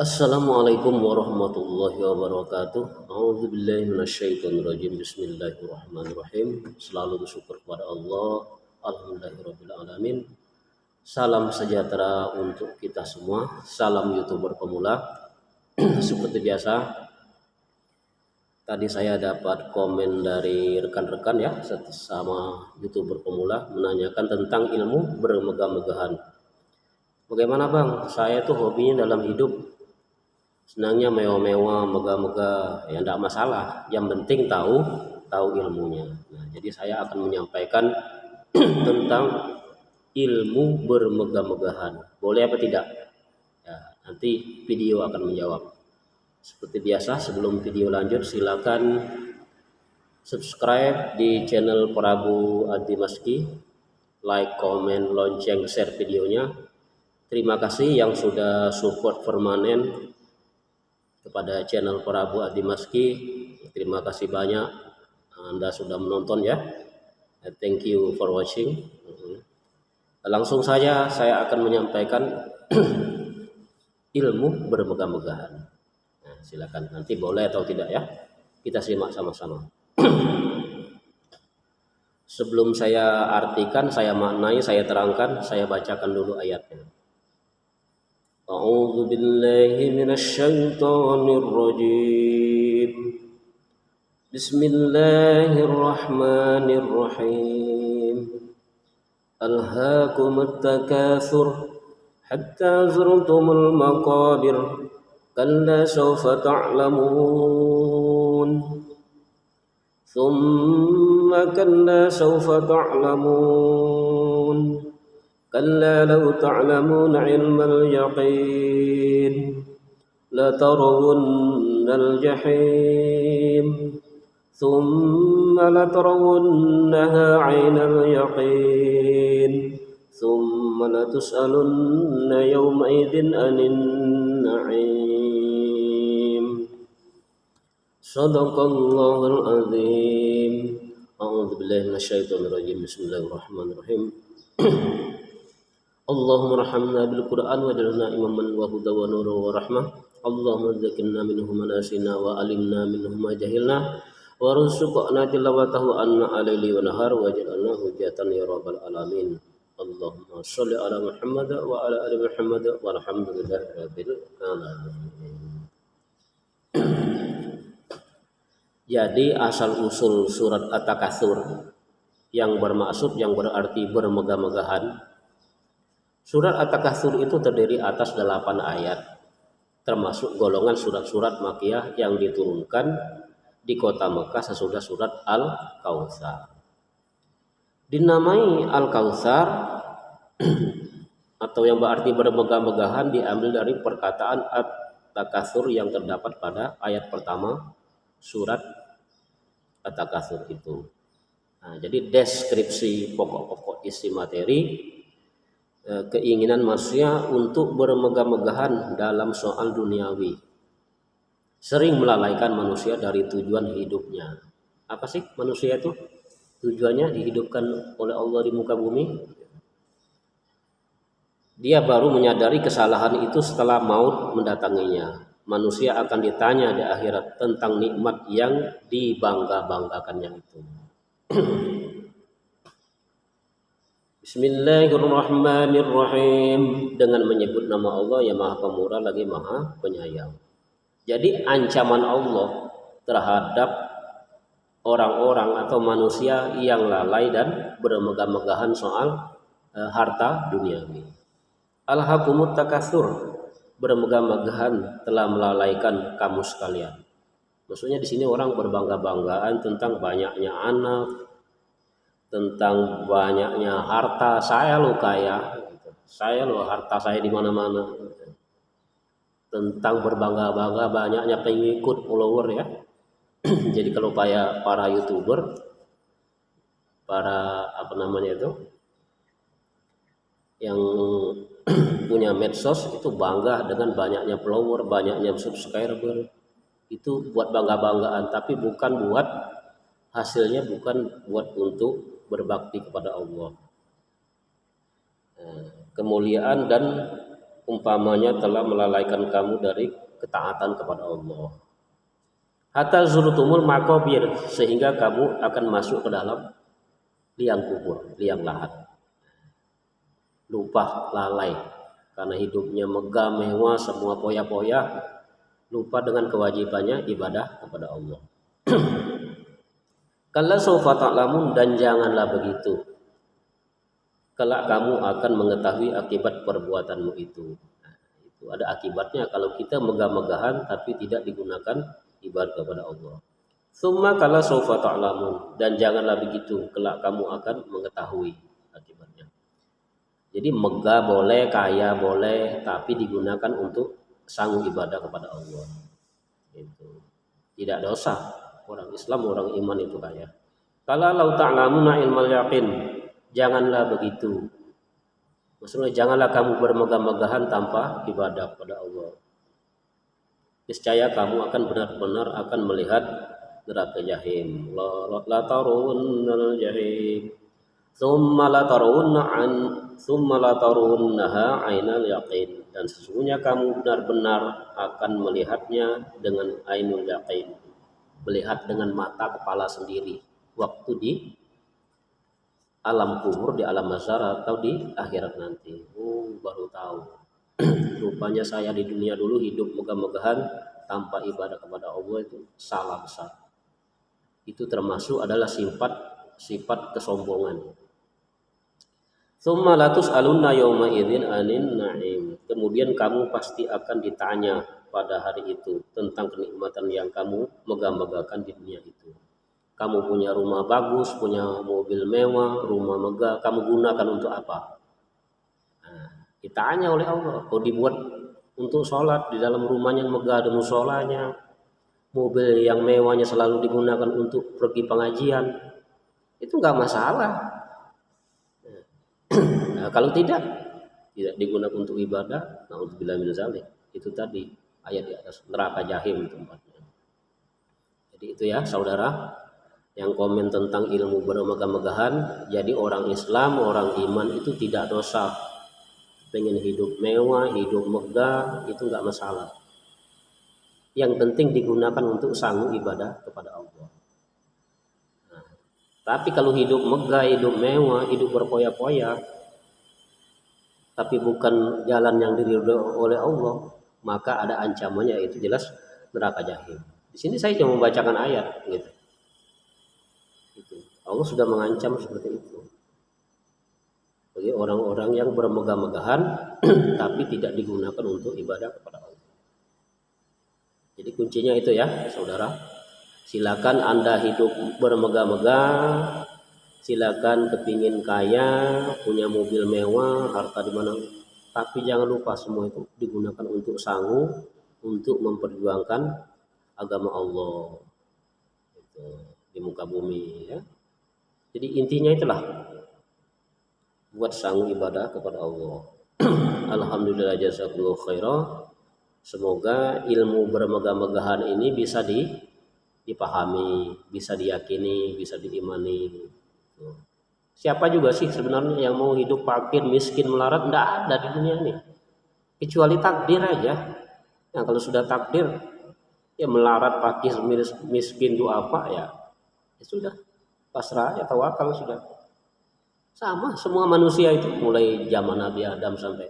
Assalamualaikum warahmatullahi wabarakatuh. A'udzubillahi minasyaitonirrajim. Bismillahirrahmanirrahim. Selalu bersyukur kepada Allah. Alhamdulillahirabbil alamin. Salam sejahtera untuk kita semua. Salam YouTuber pemula. Seperti biasa, tadi saya dapat komen dari rekan-rekan ya, sama YouTuber pemula menanyakan tentang ilmu bermegah-megahan. Bagaimana Bang? Saya tuh hobinya dalam hidup senangnya mewah-mewah, megah-megah, ya enggak masalah. Yang penting tahu ilmunya. Nah, jadi saya akan menyampaikan tentang ilmu bermegah-megahan. Boleh apa tidak? Ya, nanti video akan menjawab. Seperti biasa, sebelum video lanjut silakan subscribe di channel Prabu Adimaski, like, comment, lonceng, share videonya. Terima kasih yang sudah support permanen kepada channel Prabu Adimaski. Terima kasih banyak Anda sudah menonton ya. Thank you for watching. Langsung saja saya akan menyampaikan ilmu bermegah-megahan. Nah, silakan, nanti boleh atau tidak ya. Kita simak sama-sama. Sebelum saya artikan, saya maknai, saya terangkan, saya bacakan dulu ayatnya. A'udzu billahi minasyaitonir rajim. Bismillahirrahmanirrahim. Alhaakumut takatsur hatta zurtumul maqabir. Kalla sawfa ta'lamun. Thumma kalla sawfa ta'lamun. كلا لو تعلمون علم اليقين لترون الجحيم ثم لترونها عين اليقين ثم لتسألن يومئذ عن النعيم صدق الله العظيم. أعوذ بالله من الشيطان الرجيم. بسم الله الرحمن الرحيم. Allahumma rahamna bil Qur'an waj'alna imaman wa huda wa nura wa rahmah. Allahumma dzakirna minhu ma nasina wa alimna minhu ma jahilna warzuqna tilawatahu anna alaili wa nahar waj'alna hujjatan ya rabbal alamin. Allahumma shalli ala Muhammad wa ala ali Muhammad walhamdulillahi rabbil alamin. Jadi asal usul surat At-Takatsur yang bermaksud, yang berarti bermegah-megahan. Surat At-Takatsur itu terdiri atas 8 ayat, termasuk golongan surat-surat Makkiyah yang diturunkan di kota Mekah sesudah surat Al-Kautsar. Dinamai Al-Kautsar atau yang berarti bermegah-megahan diambil dari perkataan At-Takatsur yang terdapat pada ayat pertama surat At-Takatsur itu. Nah, jadi deskripsi pokok-pokok isi materi keinginan manusia untuk bermegah-megahan dalam soal duniawi sering melalaikan manusia dari tujuan hidupnya. Apa sih manusia itu? Tujuannya dihidupkan oleh Allah di muka bumi. Dia baru menyadari kesalahan itu setelah maut mendatanginya. Manusia akan ditanya di akhirat tentang nikmat yang dibangga-banggakannya itu. Bismillahirrahmanirrahim. Dengan menyebut nama Allah yang Maha Pemurah lagi Maha Penyayang. Jadi ancaman Allah terhadap orang-orang atau manusia yang lalai dan bermegah-megahan soal harta duniawi. Alhaakumut takatsur, bermegah-megahan telah melalaikan kamu sekalian. Maksudnya di sini orang berbangga-banggaan tentang banyaknya anak, tentang banyaknya harta. Saya lo kaya, saya lo harta saya di mana-mana. Tentang berbangga-bangga banyaknya pengikut, follower ya. Jadi kalau para YouTuber, para yang punya medsos itu bangga dengan banyaknya follower, banyaknya subscriber. Itu buat bangga-banggaan, tapi bukan buat hasilnya, bukan buat untuk berbakti kepada Allah. Kemuliaan dan umpamanya telah melalaikan kamu dari ketaatan kepada Allah. Hatta zurtumul maqabir, sehingga kamu akan masuk ke dalam liang kubur, liang lahat. Lupa, lalai karena hidupnya megah mewah, semua poya-poya, lupa dengan kewajibannya ibadah kepada Allah. Kalla sawfa ta'lamun, dan janganlah begitu, kelak kamu akan mengetahui akibat perbuatanmu itu. Nah, itu ada akibatnya kalau kita megah-megahan tapi tidak digunakan ibadah kepada Allah. Summa kalla sawfa ta'lamun, dan janganlah begitu, kelak kamu akan mengetahui akibatnya. Jadi megah boleh, kaya boleh, tapi digunakan untuk sanggup ibadah kepada Allah. Itu tidak dosa. Orang Islam, orang iman itu kaya. Kala lau ta'lamuna ilmal yaqin, janganlah begitu. Maksudnya janganlah kamu bermegah-megahan tanpa ibadah kepada Allah. Niscaya kamu akan benar-benar akan melihat neraka jahim. La tarunnal jahim. Tsumma la tarunnaha 'ainal yaqin, dan sesungguhnya kamu benar-benar akan melihatnya dengan ainul yaqin, melihat dengan mata kepala sendiri waktu di alam kubur, di alam mahsyar atau di akhirat nanti. Baru tahu. Rupanya saya di dunia dulu hidup megah-megahan tanpa ibadah kepada Allah, itu salah besar. Itu termasuk adalah sifat kesombongan. Tsumma latus'alunna yauma idzin 'anin na'im. Kemudian kamu pasti akan ditanya pada hari itu tentang kenikmatan yang kamu megah-megahkan di dunia itu. Kamu punya rumah bagus, punya mobil mewah, rumah megah, kamu gunakan untuk apa? Nah, ditanya oleh Allah. Kau dibuat untuk sholat, di dalam rumahnya yang megah ada musholanya, mobil yang mewahnya selalu digunakan untuk pergi pengajian, itu nggak masalah. Nah, kalau tidak digunakan untuk ibadah, na'udzubillah min dzalik, itu tadi ayat di atas, neraka jahim tempatnya. Jadi itu ya saudara, yang komen tentang ilmu bermegah-megahan. Jadi orang Islam, orang iman itu tidak dosa. Pengen hidup mewah, hidup megah, itu nggak masalah. Yang penting digunakan untuk sanggup ibadah kepada Allah. Nah, tapi kalau hidup megah, hidup mewah, hidup berpoya-poya, tapi bukan jalan yang diridhoi oleh Allah, maka ada ancamannya, itu jelas neraka jahim. Di sini saya cuma membacakan ayat gitu. Allah sudah mengancam seperti itu bagi orang-orang yang bermegah-megahan tapi tidak digunakan untuk ibadah kepada Allah. Jadi kuncinya itu ya saudara. Silakan Anda hidup bermegah-megah, silakan kepingin kaya, punya mobil mewah, harta di mana, tapi jangan lupa semua itu digunakan untuk sanggup untuk memperjuangkan agama Allah itu di muka bumi ya. Jadi intinya itulah, buat sanggup ibadah kepada Allah. Alhamdulillah, jazakallahu khairan. Semoga ilmu bermegah-megahan ini bisa dipahami, bisa diyakini, bisa diimani. Siapa juga sih sebenarnya yang mau hidup fakir, miskin, melarat? Tidak ada di dunia ini, kecuali takdir aja. Nah kalau sudah takdir, ya melarat, fakir, miskin itu apa ya sudah, pasrah aja, tawakal sudah. Sama semua manusia itu, mulai zaman Nabi Adam sampai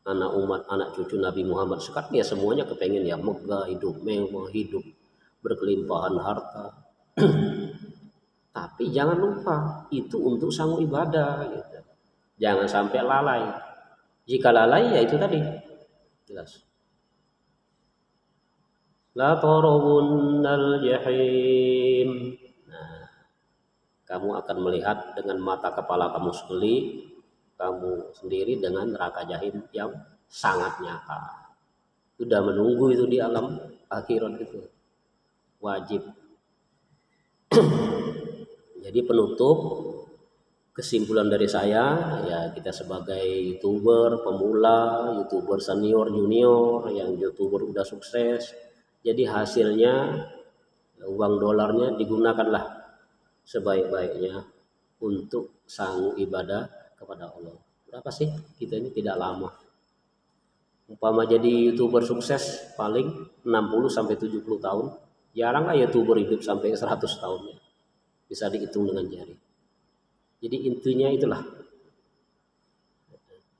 anak umat, anak cucu Nabi Muhammad sekarang, ya semuanya kepengen ya megah, hidup mewah, hidup berkelimpahan harta. Tapi jangan lupa itu untuk sanggup ibadah gitu. Jangan sampai lalai. Jika lalai ya itu tadi jelas. La tarawunnal jahim. Kamu akan melihat dengan mata kepala kamu sendiri dengan neraka jahim yang sangat nyata. Sudah menunggu itu di alam akhirat itu. Wajib. Jadi penutup, kesimpulan dari saya, ya kita sebagai YouTuber pemula, YouTuber senior, junior, yang YouTuber udah sukses, jadi hasilnya uang dolarnya digunakanlah sebaik-baiknya untuk sanggup ibadah kepada Allah. Berapa sih? Kita ini tidak lama. Umpama jadi YouTuber sukses paling 60 sampai 70 tahun. Jarang lah YouTuber hidup sampai 100 tahun. Bisa dihitung dengan jari. Jadi intinya itulah,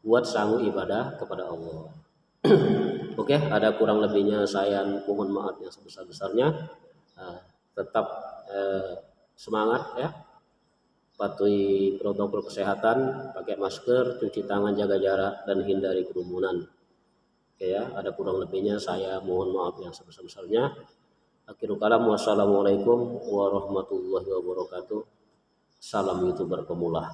buat sanggup ibadah kepada Allah. Oke, ada kurang lebihnya saya mohon maaf yang sebesar-besarnya. Tetap semangat ya. Patuhi protokol kesehatan, pakai masker, cuci tangan, jaga jarak, dan hindari kerumunan. Oke ya, ada kurang lebihnya saya mohon maaf yang sebesar-besarnya. Akhirul kalam, wassalamualaikum warahmatullahi wabarakatuh. Salam YouTuber pemula.